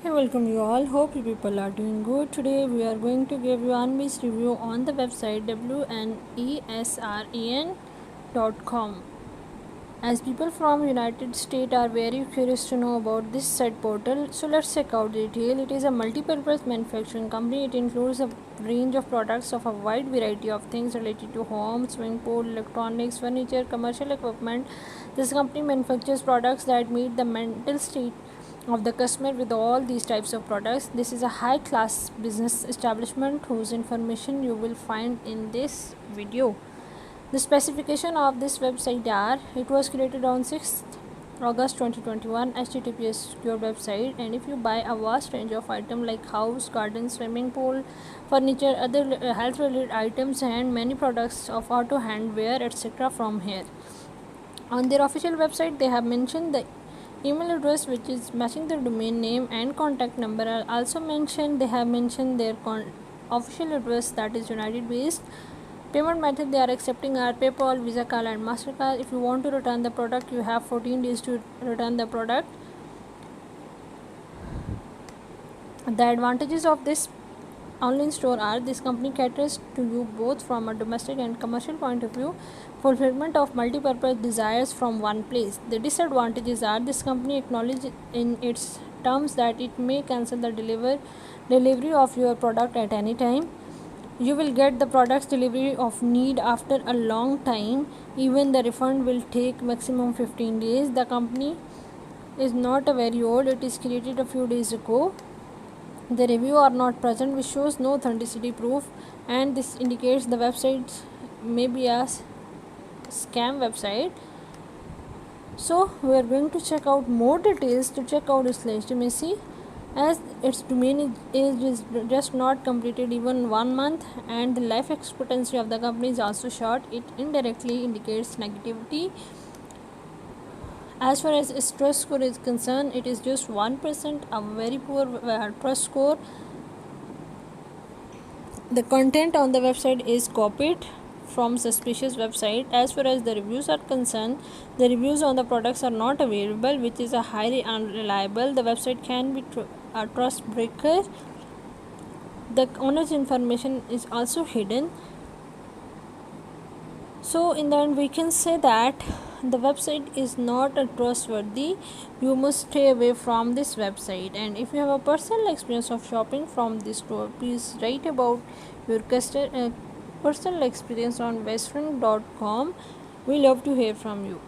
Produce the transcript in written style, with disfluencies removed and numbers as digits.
Hey, welcome you all. Hope you people are doing good. Today we are going to give you unbiased review on the website wnesren.com. As people from United States are very curious to know about this site portal, so let's check out the detail. It is a multi-purpose manufacturing company. It includes a range of products of a wide variety of things related to home, swimming pool, electronics, furniture, commercial equipment. This company manufactures products that meet the mental state of the customer with all these types of products. This is a high class business establishment whose information you will find in this video. The specification of this website are: it was created on 6th August 2021, HTTPS secure website, and if you buy a vast range of items like house, garden, swimming pool, furniture, other health related items, and many products of auto handwear etc. from here. On their official website they have mentioned the email address which is matching their domain name, and contact number are also mentioned. They have mentioned their official address, that is United based. Payment method they are accepting are PayPal, Visa card and MasterCard. If you want to return the product, you have 14 days to return the product. The advantages of this online store are: this company caters to you both from a domestic and commercial point of view, fulfillment of multi-purpose desires from one place. The disadvantages are: this company acknowledges in its terms that it may cancel the delivery of your product at any time. You will get the product's delivery of need after a long time. Even the refund will take maximum 15 days. The company is not a very old, it is created a few days ago. The review are not present, which shows no authenticity proof, and this indicates the website may be a scam website. So we are going to check out more details to check out its legitimacy, as its domain age is just not completed even 1 month, and the life expectancy of the company is also short. It indirectly indicates negativity. As far as its trust score is concerned, it is just 1%, a very poor trust score. The content on the website is copied from suspicious website. As far as the reviews are concerned, the reviews on the products are not available, which is a highly unreliable. The website can be a trust breaker. The owner's information is also hidden. So in the end we can say that the website is not a trustworthy. You must stay away from this website. And if you have a personal experience of shopping from this store, please write about your personal experience on westfront.com. We love to hear from you.